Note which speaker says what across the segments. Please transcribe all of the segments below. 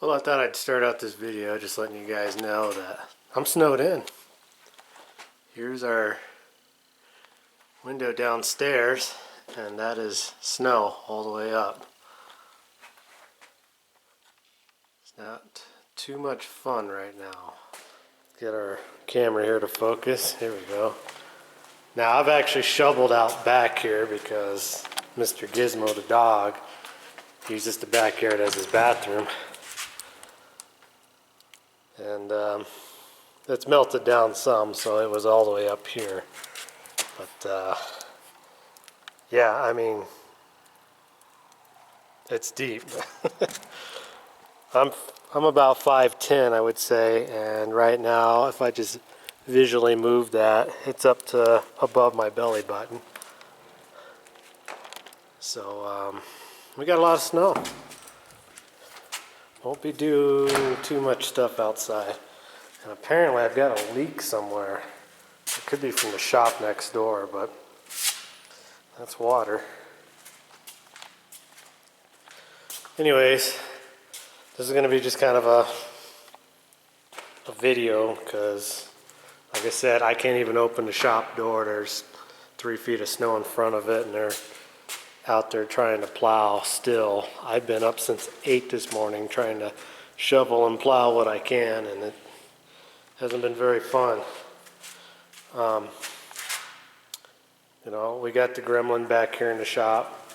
Speaker 1: Well, I thought I'd start out this video just letting you guys know that I'm snowed in. Here's our window downstairs, and that is snow all the way up. It's not too much fun right now. Get our camera here to focus. Here we go. Now, I've actually shoveled out back here because Mr. Gizmo the dog uses the backyard as his bathroom. And it's melted down some, so it was all the way up here. But yeah, I mean, it's deep. I'm about 5'10", I would say, and right now, if I just visually move that, it's up to above my belly button. So we got a lot of snow. Won't be doing too much stuff outside. And apparently I've got a leak somewhere. It could be from the shop next door, but that's water. Anyways, this is going to be just kind of a video because, like I said, I can't even open the shop door. There's 3 feet of snow in front of it, and they're out there trying to plow still. I've been up since 8 this morning trying to shovel and plow what I can, and it hasn't been very fun. You know, we got the gremlin back here in the shop.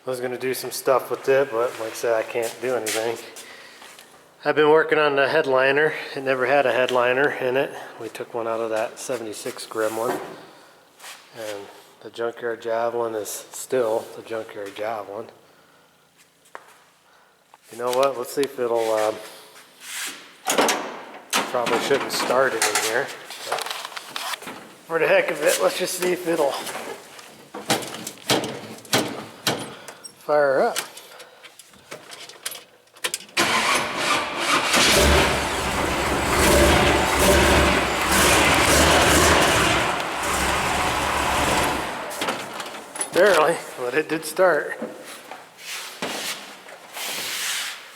Speaker 1: I was going to do some stuff with it, but like I said, I can't do anything. I've been working on the headliner. It never had a headliner in it. We took one out of that 76 gremlin, and the Junkyard javelin is still the Junkyard javelin. You know what? Let's see if it'll. Probably shouldn't start it in here. But for the heck of it, let's just see if it'll fire up. Barely, but it did start.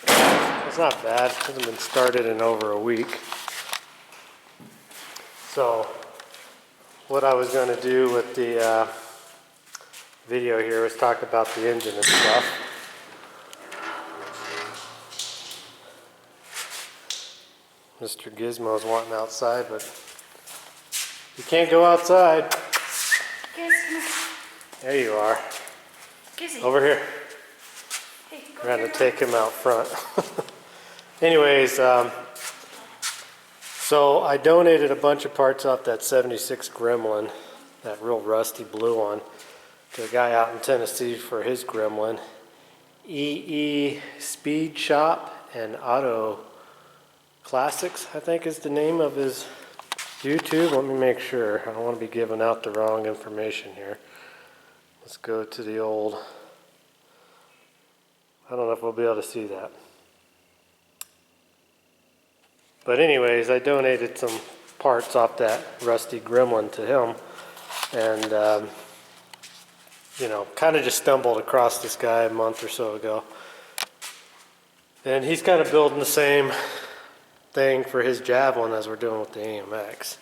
Speaker 1: It's not bad. It hasn't been started in over a week. So, what I was going to do with the video here was talk about the engine and stuff. Mr. Gizmo's wanting outside, but you can't go outside.
Speaker 2: Gizmo.
Speaker 1: There you are.
Speaker 2: Gizzy.
Speaker 1: Over here.
Speaker 2: Hey,
Speaker 1: We're going to take him out front. Anyways, so I donated a bunch of parts off that 76 Gremlin, that real rusty blue one, to a guy out in Tennessee for his Gremlin. EE Speed Shop and Auto Classics, I think is the name of his YouTube. Let me make sure. I don't want to be giving out the wrong information here. Let's go to the old, I don't know if we'll be able to see that. But anyways, I donated some parts off that rusty gremlin to him. And, you know, kind of just stumbled across this guy a month or so ago. And he's kind of building the same thing for his Javelin as we're doing with the AMX.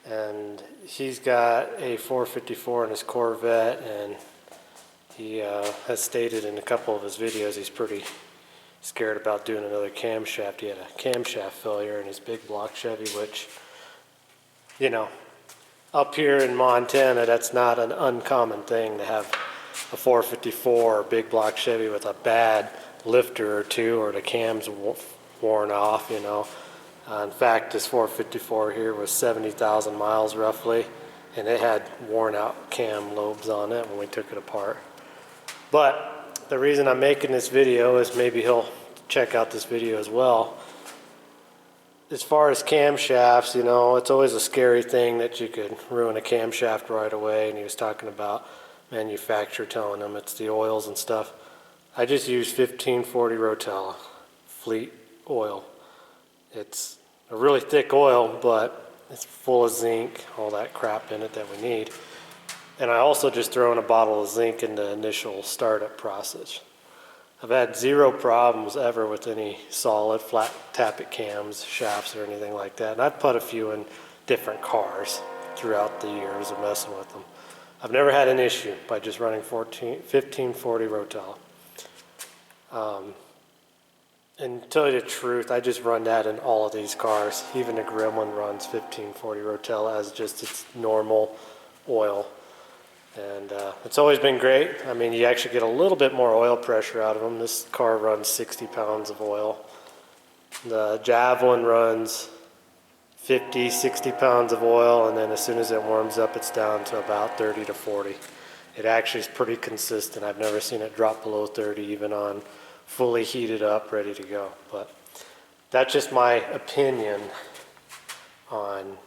Speaker 1: And he's got a 454 in his Corvette, and he has stated in a couple of his videos he's pretty scared about doing another camshaft. He had a camshaft failure in his big block Chevy, which, you know, up here in Montana, that's not an uncommon thing to have a 454 or big block Chevy with a bad lifter or two, or the cam's worn off, you know. In fact, this 454 here was 70,000 miles roughly, and it had worn out cam lobes on it when we took it apart. But the reason I'm making this video is maybe he'll check out this video as well. As far as camshafts, you know, it's always a scary thing that you could ruin a camshaft right away, and he was talking about manufacturer telling him it's the oils and stuff. I just use 1540 Rotella Fleet oil. It's a really thick oil, but it's full of zinc, all that crap in it that we need. And I also just throw in a bottle of zinc in the initial startup process. I've had zero problems ever with any solid flat tappet cams, shafts, or anything like that. And I've put a few in different cars throughout the years of messing with them. I've never had an issue by just running 1540 Rotel. And to tell you the truth, I just run that in all of these cars. Even the Gremlin runs 1540 Rotel as just its normal oil. And it's always been great. I mean, you actually get a little bit more oil pressure out of them. This car runs 60 pounds of oil. The Javelin runs 50, 60 pounds of oil, and then as soon as it warms up, it's down to about 30 to 40. It actually is pretty consistent. I've never seen it drop below 30, even on fully heated up, ready to go. But that's just my opinion on,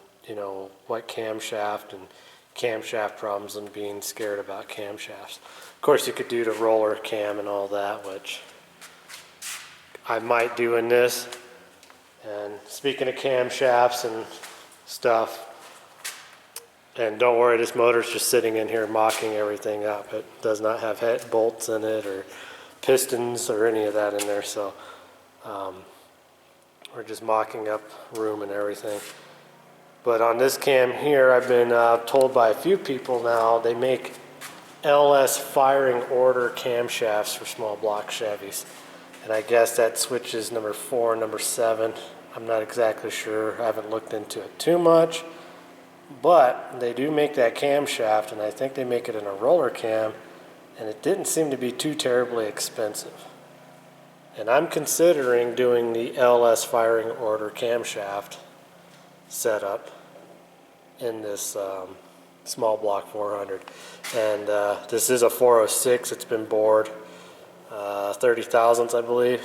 Speaker 1: what camshaft and camshaft problems and being scared about camshafts. Of course, you could do the roller cam and all that, which I might do in this. And speaking of camshafts and stuff, and don't worry, this motor's just sitting in here mocking everything up. It does not have head bolts in it or pistons or any of that in there, so we're just mocking up room and everything. But on this cam here, I've been told by a few people now, they make LS firing order camshafts for small block Chevys. And I guess that switches number 4 and number 7. I'm not exactly sure. I haven't looked into it too much. But they do make that camshaft, and I think they make it in a roller cam, and it didn't seem to be too terribly expensive. And I'm considering doing the LS firing order camshaft setup in this small block 400. And this is a 406. It's been bored 30 thousandths, I believe.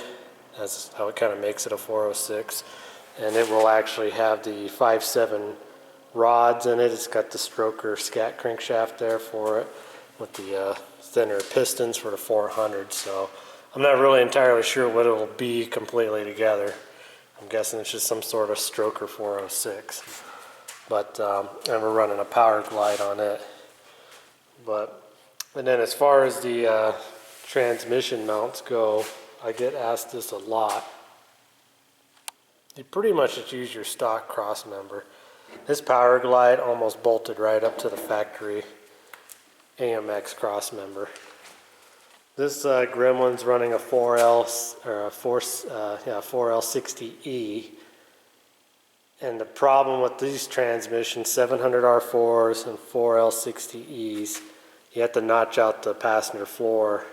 Speaker 1: That's how it kind of makes it a 406. And it will actually have the 5.7 rods in it. It's got the stroker scat crankshaft there for it with the thinner pistons for the 400. So I'm not really entirely sure what it'll be completely together. I'm guessing it's just some sort of stroker 406. But and we're running a power glide on it. And then as far as the transmission mounts go, I get asked this a lot. You pretty much just use your stock cross member. This power glide almost bolted right up to the factory AMX cross member. This Gremlin's running a 4L60E, and the problem with these transmissions, 700R4s and 4L60Es, you have to notch out the passenger floor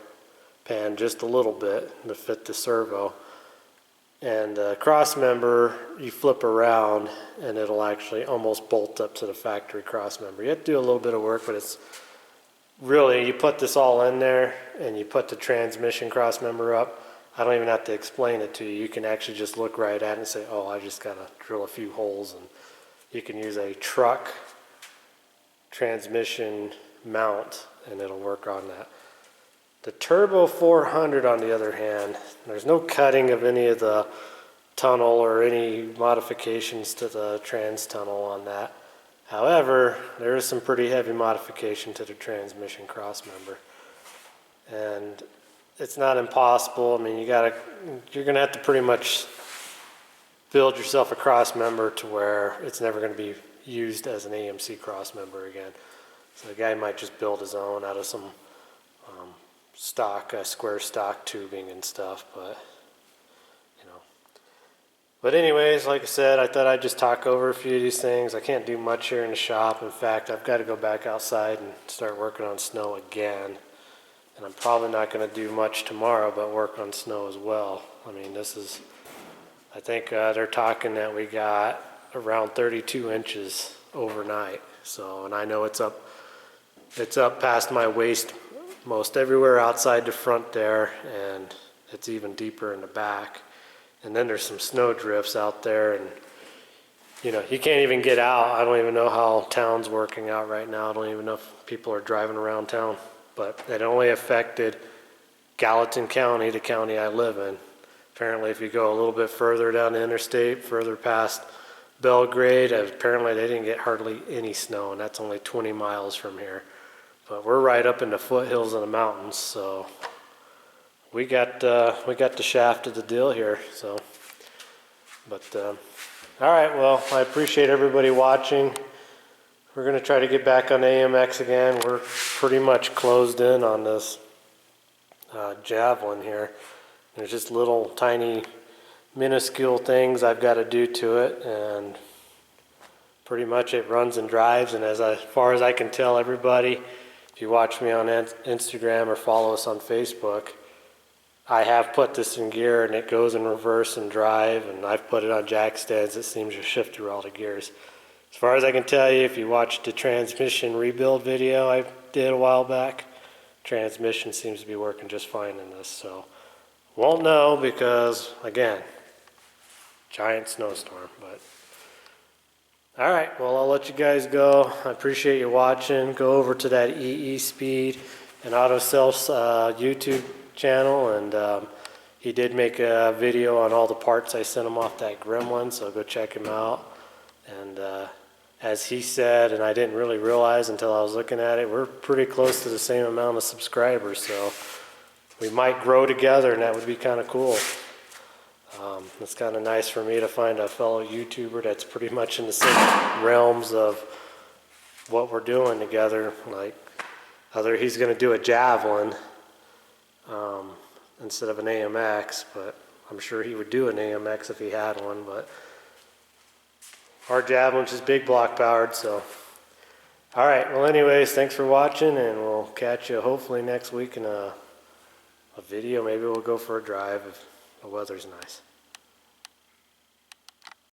Speaker 1: pan just a little bit to fit the servo. And the cross member, you flip around and it'll actually almost bolt up to the factory cross member. You have to do a little bit of work, but it's really, you put this all in there and you put the transmission cross member up. I don't even have to explain it to you. You can actually just look right at it and say, oh, I just got to drill a few holes. And you can use a truck transmission mount and it'll work on that. The Turbo 400, on the other hand, there's no cutting of any of the tunnel or any modifications to the trans tunnel on that. However, there is some pretty heavy modification to the transmission cross member. And it's not impossible. I mean, you're gonna have to pretty much build yourself a cross member to where it's never gonna be used as an AMC cross member again. So the guy might just build his own out of some square stock tubing and stuff, but But anyways, like I said, I thought I'd just talk over a few of these things. I can't do much here in the shop. In fact, I've got to go back outside and start working on snow again. And I'm probably not going to do much tomorrow, but work on snow as well. I mean, I think they're talking that we got around 32 inches overnight. So, and I know it's up past my waist most everywhere outside the front there, and it's even deeper in the back. And then there's some snow drifts out there, and you can't even get out. I don't even know how town's working out right now. I don't even know if people are driving around town, but it only affected Gallatin County, the county I live in. Apparently, if you go a little bit further down the interstate, further past Belgrade, apparently they didn't get hardly any snow, and that's only 20 miles from here. But we're right up in the foothills of the mountains, so we got the shaft of the deal here. So, but all right. Well, I appreciate everybody watching. We're gonna try to get back on AMX again. We're pretty much closed in on this javelin here. There's just little tiny minuscule things I've got to do to it, and pretty much it runs and drives. And as far as I can tell, everybody, if you watch me on Instagram or follow us on Facebook, I have put this in gear and it goes in reverse and drive, and I've put it on jack stands that seems to shift through all the gears. As far as I can tell you, if you watched the transmission rebuild video I did a while back, transmission seems to be working just fine in this. So won't know because, again, giant snowstorm. But all right, well, I'll let you guys go. I appreciate you watching. Go over to that EE Speed and Auto Self's YouTube channel, and he did make a video on all the parts I sent him off that Gremlin, so go check him out. And as he said, and I didn't really realize until I was looking at it, we're pretty close to the same amount of subscribers, so we might grow together, and that would be kind of cool. It's kind of nice for me to find a fellow YouTuber that's pretty much in the same realms of what we're doing together. Like, he's going to do a javelin instead of an AMX, but I'm sure he would do an AMX if he had one. But our javelin's just big block powered, so. All right, well, anyways, thanks for watching, and we'll catch you hopefully next week in a video. Maybe we'll go for a drive if the weather's nice.